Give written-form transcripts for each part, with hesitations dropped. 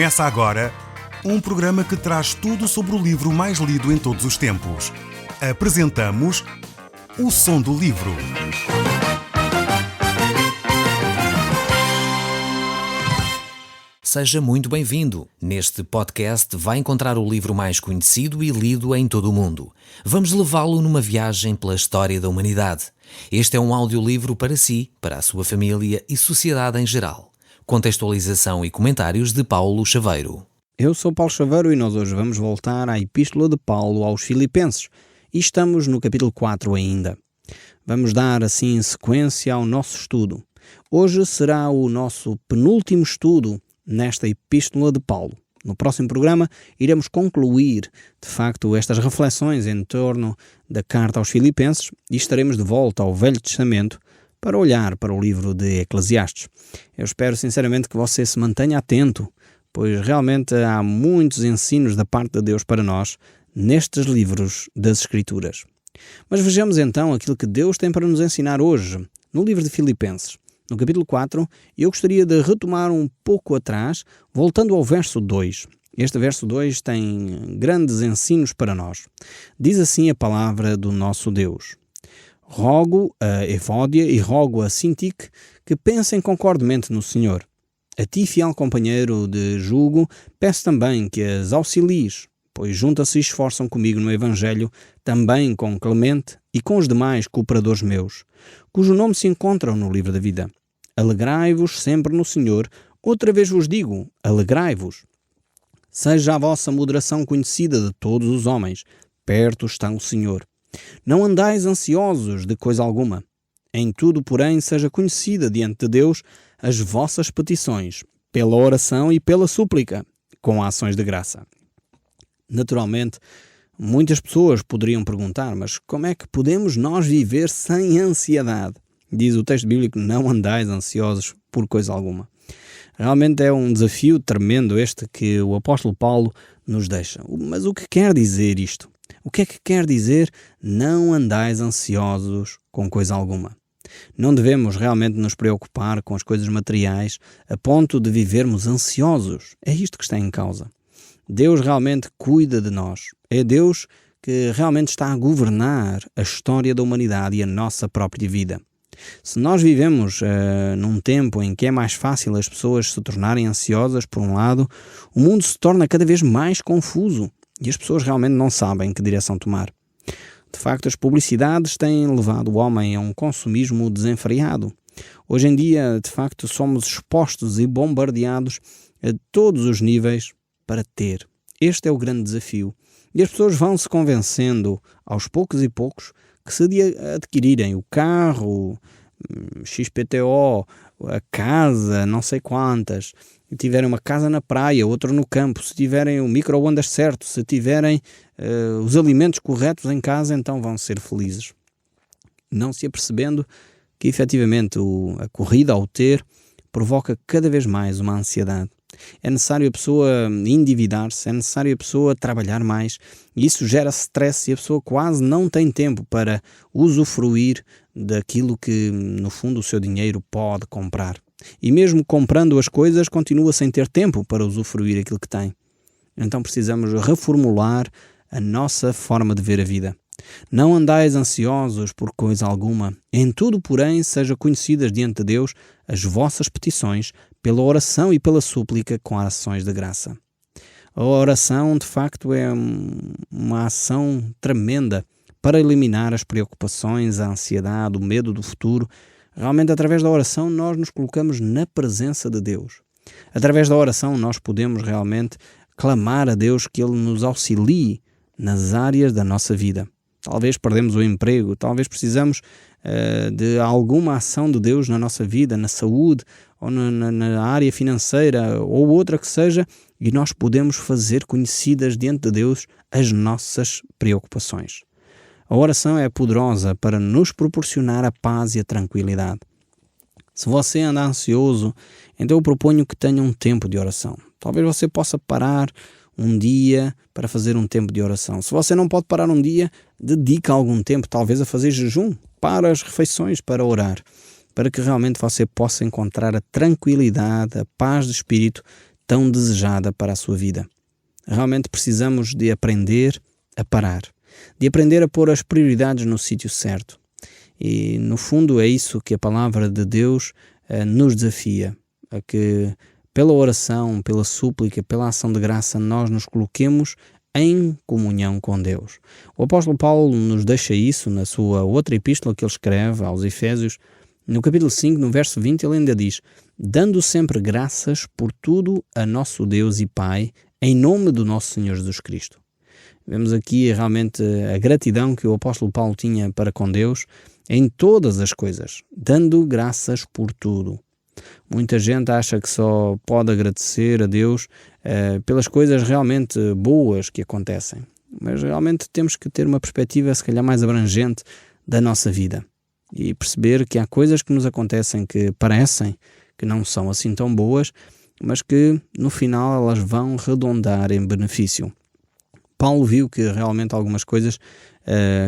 Começa agora um programa que traz tudo sobre o livro mais lido em todos os tempos. Apresentamos O Som do Livro. Seja muito bem-vindo. Neste podcast vai encontrar o livro mais conhecido e lido em todo o mundo. Vamos levá-lo numa viagem pela história da humanidade. Este é um audiolivro para si, para a sua família e sociedade em geral. Contextualização e comentários de Paulo Chaveiro. Eu sou Paulo Chaveiro e nós hoje vamos voltar à Epístola de Paulo aos Filipenses e estamos no capítulo 4 ainda. Vamos dar assim sequência ao nosso estudo. Hoje será o nosso penúltimo estudo nesta Epístola de Paulo. No próximo programa iremos concluir, de facto, estas reflexões em torno da carta aos Filipenses e estaremos de volta ao Velho Testamento para olhar para o livro de Eclesiastes. Eu espero sinceramente que você se mantenha atento, pois realmente há muitos ensinos da parte de Deus para nós nestes livros das Escrituras. Mas vejamos então aquilo que Deus tem para nos ensinar hoje, no livro de Filipenses. No capítulo 4, eu gostaria de retomar um pouco atrás, voltando ao verso 2. Este verso 2 tem grandes ensinos para nós. Diz assim a palavra do nosso Deus: Rogo a Evódia e rogo a Sintique que pensem concordemente no Senhor. A ti, fiel companheiro de jugo, peço também que as auxilies, pois juntas se esforçam comigo no Evangelho, também com Clemente e com os demais cooperadores meus, cujo nome se encontram no livro da vida. Alegrai-vos sempre no Senhor. Outra vez vos digo, alegrai-vos. Seja a vossa moderação conhecida de todos os homens. Perto está o Senhor. Não andais ansiosos de coisa alguma. Em tudo, porém, seja conhecida diante de Deus as vossas petições, pela oração e pela súplica, com ações de graça. Naturalmente, muitas pessoas poderiam perguntar, mas como é que podemos nós viver sem ansiedade? Diz o texto bíblico, não andais ansiosos por coisa alguma. Realmente é um desafio tremendo este que o apóstolo Paulo nos deixa. Mas o que quer dizer isto? O que é que quer dizer não andais ansiosos com coisa alguma? Não devemos realmente nos preocupar com as coisas materiais a ponto de vivermos ansiosos. É isto que está em causa. Deus realmente cuida de nós. É Deus que realmente está a governar a história da humanidade e a nossa própria vida. Se nós vivemos num tempo em que é mais fácil as pessoas se tornarem ansiosas, por um lado, o mundo se torna cada vez mais confuso e as pessoas realmente não sabem que direção tomar. De facto, as publicidades têm levado o homem a um consumismo desenfreado. Hoje em dia, de facto, somos expostos e bombardeados a todos os níveis para ter. Este é o grande desafio. E as pessoas vão se convencendo, aos poucos e poucos, que se adquirirem o carro, XPTO, a casa, não sei quantas, se tiverem uma casa na praia, outra no campo, se tiverem o micro-ondas certo, se tiverem os alimentos corretos em casa, então vão ser felizes. Não se apercebendo que efetivamente a corrida ao ter provoca cada vez mais uma ansiedade. É necessário a pessoa endividar-se, é necessário a pessoa trabalhar mais, e isso gera stress e a pessoa quase não tem tempo para usufruir daquilo que, no fundo, o seu dinheiro pode comprar. E mesmo comprando as coisas, continua sem ter tempo para usufruir aquilo que tem. Então precisamos reformular a nossa forma de ver a vida. Não andais ansiosos por coisa alguma. Em tudo, porém, sejam conhecidas diante de Deus as vossas petições, pela oração e pela súplica com ações de graça. A oração, de facto, é uma ação tremenda para eliminar as preocupações, a ansiedade, o medo do futuro. Realmente, através da oração, nós nos colocamos na presença de Deus. Através da oração, nós podemos realmente clamar a Deus que Ele nos auxilie nas áreas da nossa vida. Talvez perdemos o emprego, talvez precisamos de alguma ação de Deus na nossa vida, na saúde, ou na área financeira, ou outra que seja, e nós podemos fazer conhecidas diante de Deus as nossas preocupações. A oração é poderosa para nos proporcionar a paz e a tranquilidade. Se você anda ansioso, então eu proponho que tenha um tempo de oração. Talvez você possa parar um dia para fazer um tempo de oração. Se você não pode parar um dia, dedica algum tempo, talvez a fazer jejum, para as refeições, para orar, para que realmente você possa encontrar a tranquilidade, a paz de espírito, tão desejada para a sua vida. Realmente precisamos de aprender a parar, de aprender a pôr as prioridades no sítio certo. E, no fundo, é isso que a palavra de Deus nos desafia, a que pela oração, pela súplica, pela ação de graça, nós nos coloquemos em comunhão com Deus. O apóstolo Paulo nos deixa isso na sua outra epístola que ele escreve aos Efésios. No capítulo 5, no verso 20, ele ainda diz: dando sempre graças por tudo a nosso Deus e Pai, em nome do nosso Senhor Jesus Cristo. Vemos aqui realmente a gratidão que o apóstolo Paulo tinha para com Deus em todas as coisas, dando graças por tudo. Muita gente acha que só pode agradecer a Deus pelas coisas realmente boas que acontecem, mas realmente temos que ter uma perspectiva se calhar mais abrangente da nossa vida e perceber que há coisas que nos acontecem que parecem que não são assim tão boas, mas que no final elas vão redondar em benefício. Paulo viu que realmente algumas coisas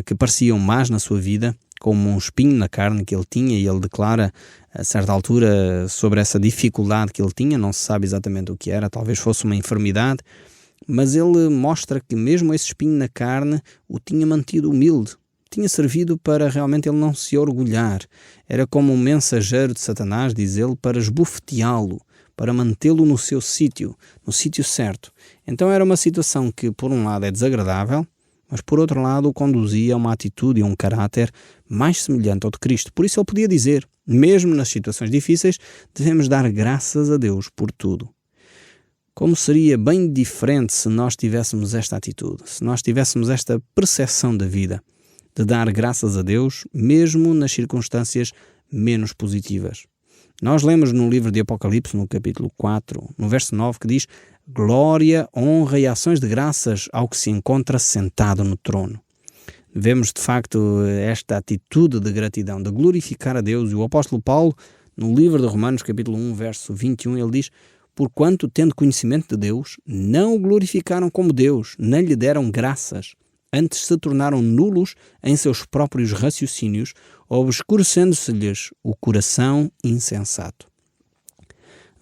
que pareciam más na sua vida, como um espinho na carne que ele tinha, e ele declara a certa altura sobre essa dificuldade que ele tinha, não se sabe exatamente o que era, talvez fosse uma enfermidade, mas ele mostra que mesmo esse espinho na carne o tinha mantido humilde, tinha servido para realmente ele não se orgulhar, era como um mensageiro de Satanás, diz ele, para esbofeteá-lo, para mantê-lo no seu sítio, no sítio certo. Então era uma situação que por um lado é desagradável, mas por outro lado o conduzia a uma atitude e a um caráter mais semelhante ao de Cristo. Por isso ele podia dizer, mesmo nas situações difíceis, devemos dar graças a Deus por tudo. Como seria bem diferente se nós tivéssemos esta atitude, se nós tivéssemos esta percepção da vida, de dar graças a Deus, mesmo nas circunstâncias menos positivas. Nós lemos no livro de Apocalipse, no capítulo 4, no verso 9, que diz: glória, honra e ações de graças ao que se encontra sentado no trono. Vemos de facto esta atitude de gratidão, de glorificar a Deus. E o apóstolo Paulo, no livro de Romanos, capítulo 1, verso 21, ele diz: porquanto, tendo conhecimento de Deus, não o glorificaram como Deus, nem lhe deram graças, antes se tornaram nulos em seus próprios raciocínios, obscurecendo-se-lhes o coração insensato.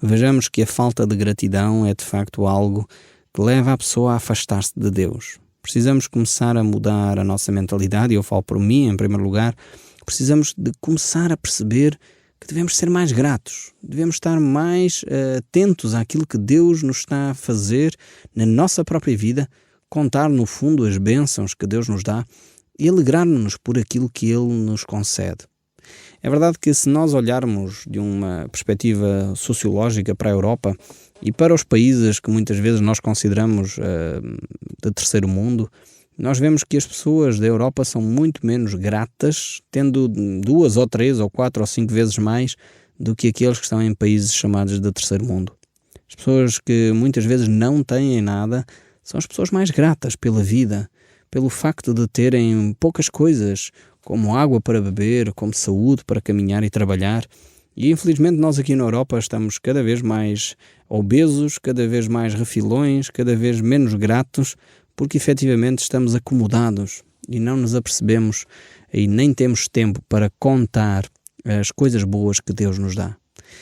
Vejamos que a falta de gratidão é de facto algo que leva a pessoa a afastar-se de Deus. Precisamos começar a mudar a nossa mentalidade, e eu falo por mim em primeiro lugar. Precisamos de começar a perceber que devemos ser mais gratos, devemos estar mais atentos àquilo que Deus nos está a fazer na nossa própria vida, contar no fundo as bênçãos que Deus nos dá e alegrar-nos por aquilo que Ele nos concede. É verdade que se nós olharmos de uma perspectiva sociológica para a Europa e para os países que muitas vezes nós consideramos de terceiro mundo, nós vemos que as pessoas da Europa são muito menos gratas, tendo 2 ou 3 ou 4 ou 5 vezes mais do que aqueles que estão em países chamados de terceiro mundo. As pessoas que muitas vezes não têm nada são as pessoas mais gratas pela vida, pelo facto de terem poucas coisas, como água para beber, como saúde para caminhar e trabalhar. E infelizmente nós aqui na Europa estamos cada vez mais obesos, cada vez mais refilões, cada vez menos gratos, porque efetivamente estamos acomodados e não nos apercebemos e nem temos tempo para contar as coisas boas que Deus nos dá.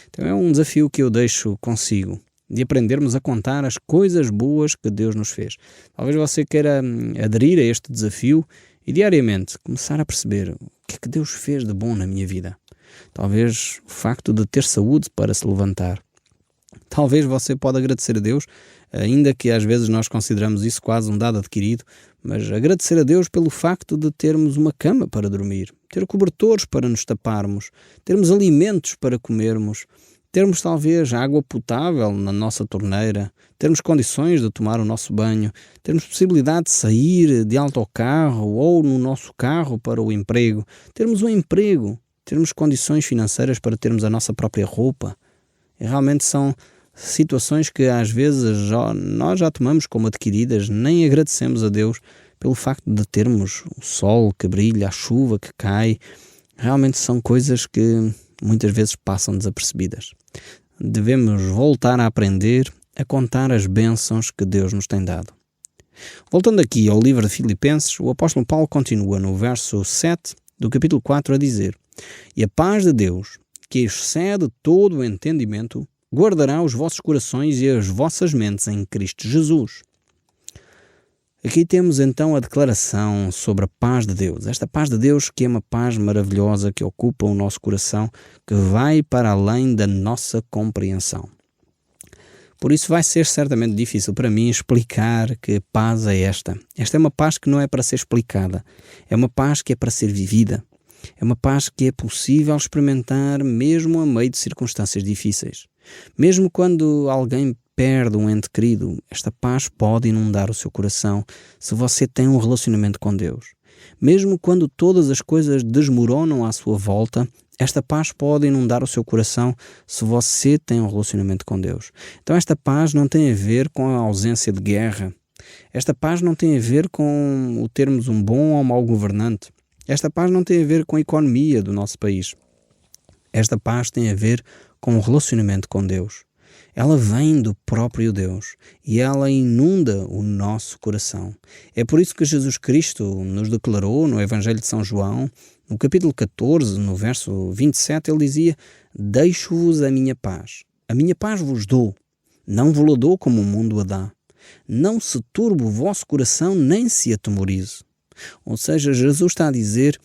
Então é um desafio que eu deixo consigo, de aprendermos a contar as coisas boas que Deus nos fez. Talvez você queira aderir a este desafio e diariamente começar a perceber o que é que Deus fez de bom na minha vida. Talvez o facto de ter saúde para se levantar. Talvez você pode agradecer a Deus, ainda que às vezes nós consideramos isso quase um dado adquirido, mas agradecer a Deus pelo facto de termos uma cama para dormir, ter cobertores para nos taparmos, termos alimentos para comermos, termos talvez água potável na nossa torneira, termos condições de tomar o nosso banho, termos possibilidade de sair de autocarro ou no nosso carro para o emprego, termos um emprego, termos condições financeiras para termos a nossa própria roupa. E realmente são situações que às vezes nós já tomamos como adquiridas, nem agradecemos a Deus pelo facto de termos o sol que brilha, a chuva que cai. Realmente são coisas que muitas vezes passam desapercebidas. Devemos voltar a aprender a contar as bênçãos que Deus nos tem dado. Voltando aqui ao livro de Filipenses, o apóstolo Paulo continua no verso 7 do capítulo 4 a dizer: e a paz de Deus, que excede todo o entendimento, guardará os vossos corações e as vossas mentes em Cristo Jesus. Aqui temos então a declaração sobre a paz de Deus. Esta paz de Deus que é uma paz maravilhosa que ocupa o nosso coração, que vai para além da nossa compreensão. Por isso vai ser certamente difícil para mim explicar que paz é esta. Esta é uma paz que não é para ser explicada. É uma paz que é para ser vivida. É uma paz que é possível experimentar mesmo a meio de circunstâncias difíceis. Mesmo quando alguém perde um ente querido, esta paz pode inundar o seu coração se você tem um relacionamento com Deus. Mesmo quando todas as coisas desmoronam à sua volta, esta paz pode inundar o seu coração se você tem um relacionamento com Deus. Então esta paz não tem a ver com a ausência de guerra. Esta paz não tem a ver com o termos um bom ou mau governante. Esta paz não tem a ver com a economia do nosso país. Esta paz tem a ver com o relacionamento com Deus. Ela vem do próprio Deus e ela inunda o nosso coração. É por isso que Jesus Cristo nos declarou no Evangelho de São João, no capítulo 14, no verso 27, ele dizia: deixo-vos a minha paz vos dou, não vos dou como o mundo a dá. Não se turbe o vosso coração, nem se atemorize. Ou seja, Jesus está a dizer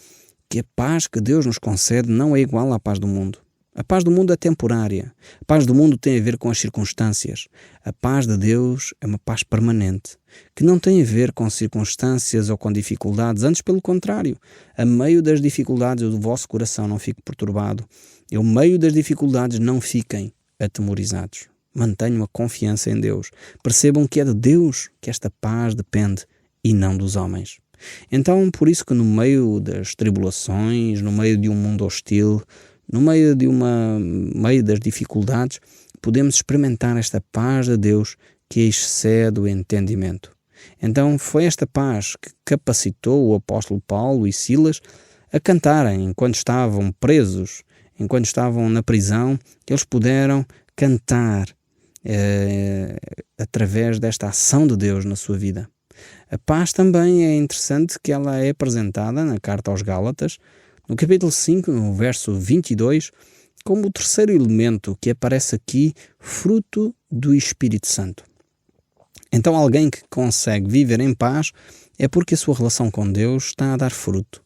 que a paz que Deus nos concede não é igual à paz do mundo. A paz do mundo é temporária. A paz do mundo tem a ver com as circunstâncias. A paz de Deus é uma paz permanente, que não tem a ver com circunstâncias ou com dificuldades. Antes, pelo contrário, a meio das dificuldades o vosso coração não fique perturbado. E ao meio das dificuldades não fiquem atemorizados. Mantenham a confiança em Deus. Percebam que é de Deus que esta paz depende e não dos homens. Então, por isso que no meio das tribulações, no meio de um mundo hostil, no meio das dificuldades, podemos experimentar esta paz de Deus que excede o entendimento. Então foi esta paz que capacitou o apóstolo Paulo e Silas a cantarem enquanto estavam presos, enquanto estavam na prisão, eles puderam cantar através desta ação de Deus na sua vida. A paz também é interessante que ela é apresentada na carta aos Gálatas, no capítulo 5, no verso 22, como o terceiro elemento que aparece aqui, fruto do Espírito Santo. Então alguém que consegue viver em paz é porque a sua relação com Deus está a dar fruto.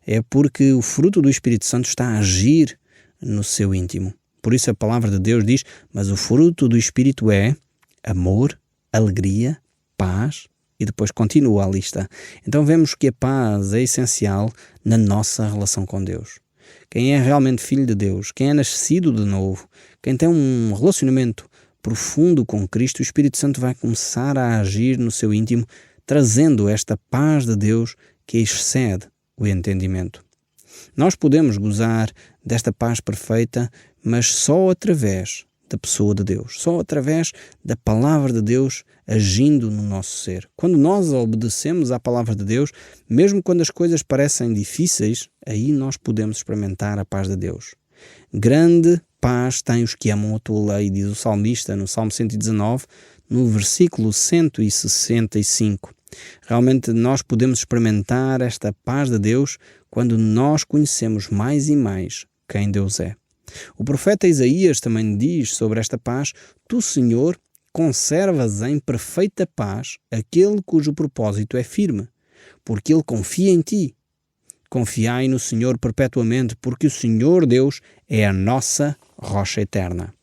É porque o fruto do Espírito Santo está a agir no seu íntimo. Por isso a palavra de Deus diz: mas o fruto do Espírito é amor, alegria, paz. E depois continua a lista. Então vemos que a paz é essencial na nossa relação com Deus. Quem é realmente filho de Deus, quem é nascido de novo, quem tem um relacionamento profundo com Cristo, o Espírito Santo vai começar a agir no seu íntimo, trazendo esta paz de Deus que excede o entendimento. Nós podemos gozar desta paz perfeita, mas só através da pessoa de Deus, só através da palavra de Deus agindo no nosso ser. Quando nós obedecemos à palavra de Deus, mesmo quando as coisas parecem difíceis, aí nós podemos experimentar a paz de Deus. Grande paz têm os que amam a tua lei, diz o salmista no Salmo 119, no versículo 165. Realmente nós podemos experimentar esta paz de Deus quando nós conhecemos mais e mais quem Deus é. O profeta Isaías também diz sobre esta paz: tu, Senhor, conservas em perfeita paz aquele cujo propósito é firme, porque ele confia em ti. Confiai no Senhor perpetuamente, porque o Senhor Deus é a nossa rocha eterna.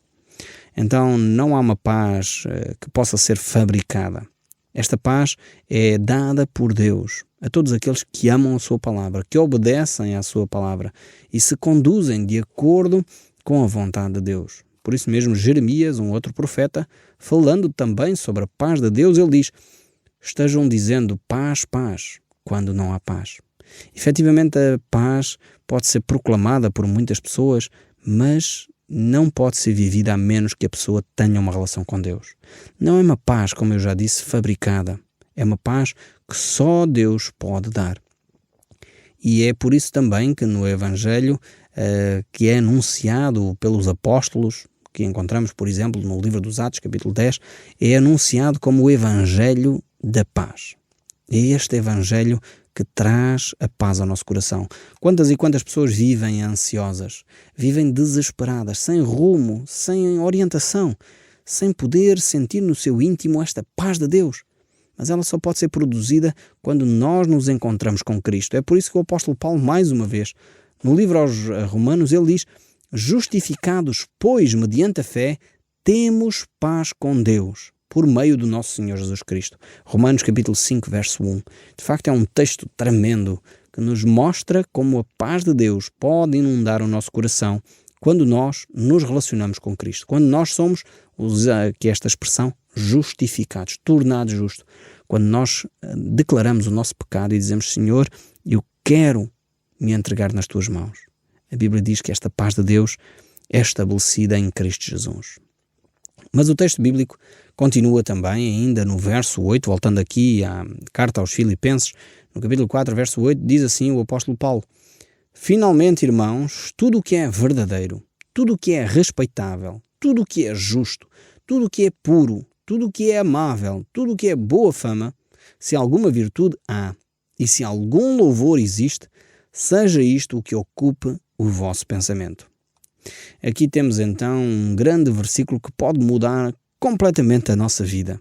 Então não há uma paz que possa ser fabricada. Esta paz é dada por Deus a todos aqueles que amam a sua palavra, que obedecem à sua palavra e se conduzem de acordo com a vontade de Deus. Por isso mesmo, Jeremias, um outro profeta, falando também sobre a paz de Deus, ele diz: estejam dizendo paz, paz, quando não há paz. Efetivamente, a paz pode ser proclamada por muitas pessoas, mas não pode ser vivida a menos que a pessoa tenha uma relação com Deus. Não é uma paz, como eu já disse, fabricada. É uma paz que só Deus pode dar. E é por isso também que no Evangelho, que é anunciado pelos apóstolos, que encontramos, por exemplo, no livro dos Atos, capítulo 10, é anunciado como o Evangelho da paz. É este Evangelho que traz a paz ao nosso coração. Quantas e quantas pessoas vivem ansiosas, vivem desesperadas, sem rumo, sem orientação, sem poder sentir no seu íntimo esta paz de Deus. Mas ela só pode ser produzida quando nós nos encontramos com Cristo. É por isso que o apóstolo Paulo, mais uma vez, no livro aos Romanos, ele diz: justificados, pois, mediante a fé, temos paz com Deus, por meio do nosso Senhor Jesus Cristo. Romanos capítulo 5, verso 1. De facto é um texto tremendo que nos mostra como a paz de Deus pode inundar o nosso coração quando nós nos relacionamos com Cristo. Quando nós somos, usa aqui esta expressão, justificados, tornados justos. Quando nós declaramos o nosso pecado e dizemos: Senhor, eu quero me entregar nas tuas mãos. A Bíblia diz que esta paz de Deus é estabelecida em Cristo Jesus. Mas o texto bíblico continua também, ainda no verso 8, voltando aqui à carta aos Filipenses, no capítulo 4, verso 8, diz assim o apóstolo Paulo: finalmente, irmãos, tudo o que é verdadeiro, tudo o que é respeitável, tudo o que é justo, tudo o que é puro, tudo o que é amável, tudo o que é boa fama, se alguma virtude há e se algum louvor existe, seja isto o que ocupe o vosso pensamento. Aqui temos então um grande versículo que pode mudar completamente a nossa vida.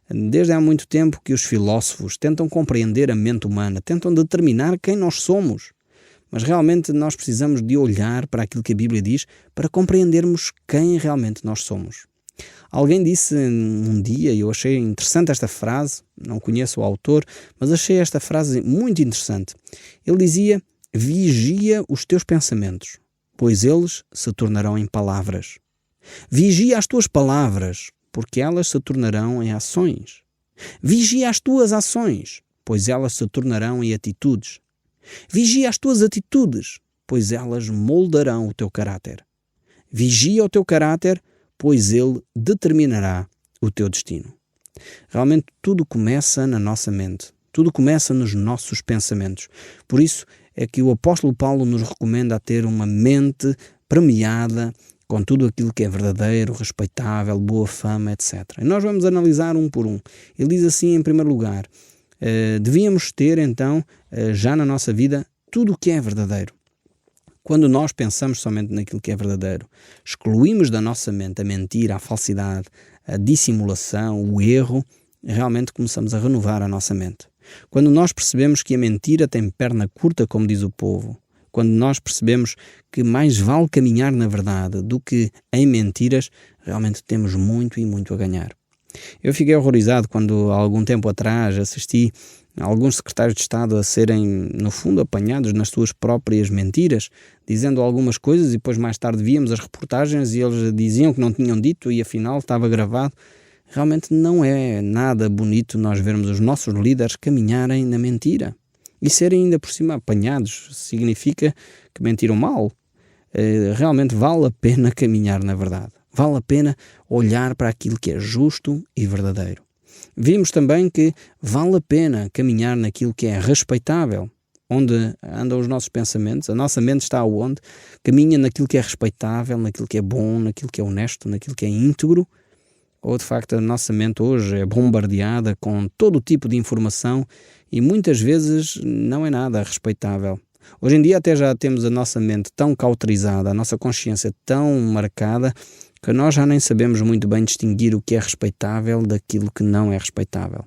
Desde há muito tempo que os filósofos tentam compreender a mente humana, tentam determinar quem nós somos. Mas realmente nós precisamos de olhar para aquilo que a Bíblia diz para compreendermos quem realmente nós somos. Alguém disse um dia, e eu achei interessante esta frase, não conheço o autor, mas achei esta frase muito interessante. Ele dizia: vigia os teus pensamentos, pois eles se tornarão em palavras. Vigia as tuas palavras, porque elas se tornarão em ações. Vigia as tuas ações, pois elas se tornarão em atitudes. Vigia as tuas atitudes, pois elas moldarão o teu caráter. Vigia o teu caráter, pois ele determinará o teu destino. Realmente tudo começa na nossa mente, tudo começa nos nossos pensamentos. Por isso é que o apóstolo Paulo nos recomenda a ter uma mente premiada com tudo aquilo que é verdadeiro, respeitável, boa fama, etc. E nós vamos analisar um por um. Ele diz assim, em primeiro lugar, devíamos ter então, já na nossa vida, tudo o que é verdadeiro. Quando nós pensamos somente naquilo que é verdadeiro, excluímos da nossa mente a mentira, a falsidade, a dissimulação, o erro, realmente começamos a renovar a nossa mente. Quando nós percebemos que a mentira tem perna curta, como diz o povo, quando nós percebemos que mais vale caminhar na verdade do que em mentiras, realmente temos muito e muito a ganhar. Eu fiquei horrorizado quando, há algum tempo atrás, assisti a alguns secretários de Estado a serem, no fundo, apanhados nas suas próprias mentiras, dizendo algumas coisas e depois mais tarde víamos as reportagens e eles diziam que não tinham dito e afinal estava gravado. Realmente não é nada bonito nós vermos os nossos líderes caminharem na mentira. E serem ainda por cima apanhados significa que mentiram mal. Realmente vale a pena caminhar na verdade. Vale a pena olhar para aquilo que é justo e verdadeiro. Vimos também que vale a pena caminhar naquilo que é respeitável. Onde andam os nossos pensamentos, a nossa mente está onde? Caminha naquilo que é respeitável, naquilo que é bom, naquilo que é honesto, naquilo que é íntegro. Ou de facto a nossa mente hoje é bombardeada com todo o tipo de informação e muitas vezes não é nada respeitável. Hoje em dia até já temos a nossa mente tão cauterizada, a nossa consciência tão marcada, que nós já nem sabemos muito bem distinguir o que é respeitável daquilo que não é respeitável.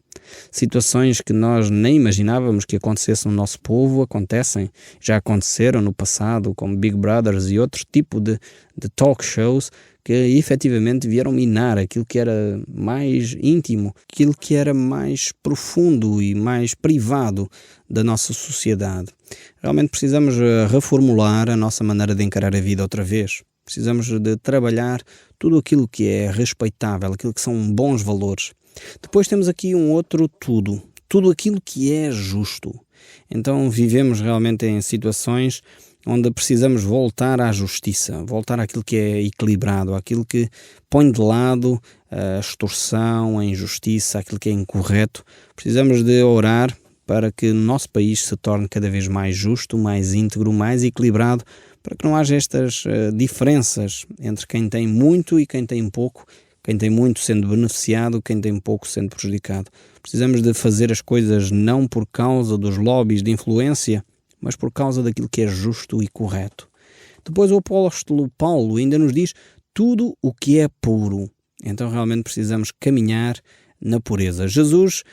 Situações que nós nem imaginávamos que acontecessem no nosso povo, acontecem, já aconteceram no passado, como Big Brothers e outro tipo de talk shows, que efetivamente vieram minar aquilo que era mais íntimo, aquilo que era mais profundo e mais privado da nossa sociedade. Realmente precisamos reformular a nossa maneira de encarar a vida outra vez. Precisamos de trabalhar tudo aquilo que é respeitável, aquilo que são bons valores. Depois temos aqui um outro tudo aquilo que é justo. Então vivemos realmente em situações onde precisamos voltar à justiça, voltar àquilo que é equilibrado, àquilo que põe de lado a extorsão, a injustiça, aquilo que é incorreto. Precisamos de orar para que o nosso país se torne cada vez mais justo, mais íntegro, mais equilibrado, para que não haja estas diferenças entre quem tem muito e quem tem pouco, Quem tem muito sendo beneficiado, quem tem pouco sendo prejudicado. Precisamos de fazer as coisas não por causa dos lobbies de influência, mas por causa daquilo que é justo e correto. Depois o apóstolo Paulo ainda nos diz tudo o que é puro. Então realmente precisamos caminhar na pureza. Jesus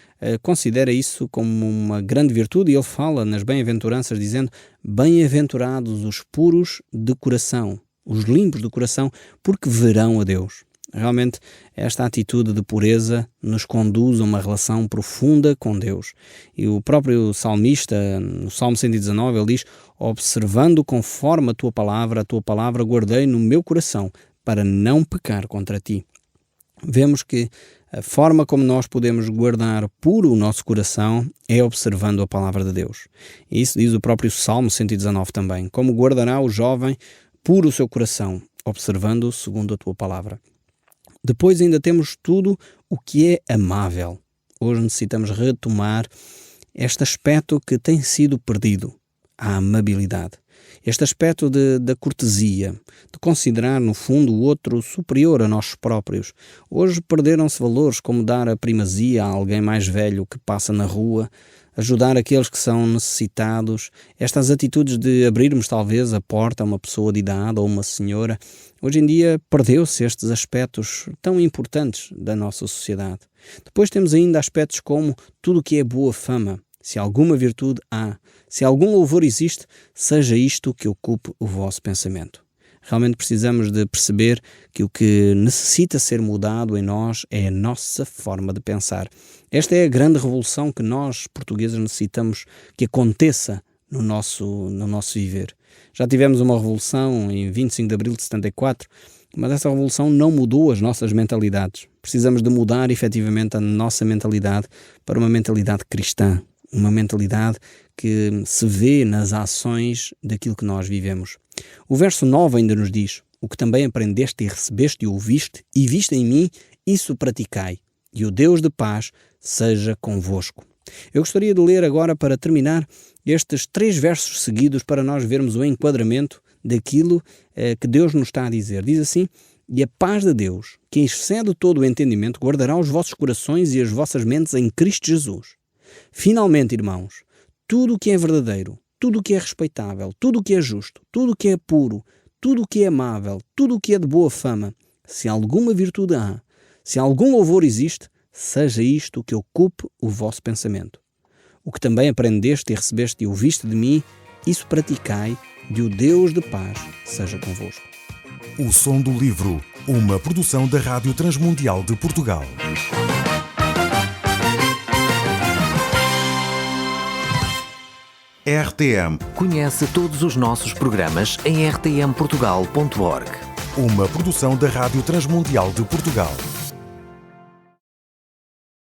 considera isso como uma grande virtude e ele fala nas bem-aventuranças dizendo: bem-aventurados os puros de coração, os limpos de coração, porque verão a Deus. Realmente esta atitude de pureza nos conduz a uma relação profunda com Deus. E o próprio salmista, no Salmo 119, ele diz: observando conforme a tua palavra guardei no meu coração, para não pecar contra ti. Vemos que a forma como nós podemos guardar puro o nosso coração é observando a palavra de Deus. E isso diz o próprio Salmo 119 também. Como guardará o jovem puro o seu coração, observando segundo a tua palavra. Depois ainda temos tudo o que é amável. Hoje necessitamos retomar este aspecto que tem sido perdido, a amabilidade. Este aspecto da cortesia, de considerar no fundo o outro superior a nós próprios. Hoje perderam-se valores como dar a primazia a alguém mais velho que passa na rua, ajudar aqueles que são necessitados, estas atitudes de abrirmos talvez a porta a uma pessoa de idade ou uma senhora. Hoje em dia perdeu-se estes aspectos tão importantes da nossa sociedade. Depois temos ainda aspectos como tudo o que é boa fama. Se alguma virtude há, se algum louvor existe, seja isto que ocupe o vosso pensamento. Realmente precisamos de perceber que o que necessita ser mudado em nós é a nossa forma de pensar. Esta é a grande revolução que nós, portugueses, necessitamos que aconteça no nosso viver. Já tivemos uma revolução em 25 de abril de 74, mas essa revolução não mudou as nossas mentalidades. Precisamos de mudar efetivamente a nossa mentalidade para uma mentalidade cristã. Uma mentalidade que se vê nas ações daquilo que nós vivemos. O verso 9 ainda nos diz: o que também aprendeste e recebeste e ouviste e viste em mim, isso praticai, e o Deus de paz seja convosco. Eu gostaria de ler agora, para terminar, estes 3 versos seguidos para nós vermos o enquadramento daquilo que Deus nos está a dizer. Diz assim: e a paz de Deus, que excede todo o entendimento, guardará os vossos corações e as vossas mentes em Cristo Jesus. Finalmente, irmãos, tudo o que é verdadeiro, tudo o que é respeitável, tudo o que é justo, tudo o que é puro, tudo o que é amável, tudo o que é de boa fama, se alguma virtude há, se algum louvor existe, seja isto que ocupe o vosso pensamento. O que também aprendeste e recebeste e ouviste de mim, isso praticai, e o Deus de paz seja convosco. O Som do Livro, uma produção da Rádio Transmundial de Portugal. RTM. Conhece todos os nossos programas em rtmportugal.org. Uma produção da Rádio Transmundial de Portugal.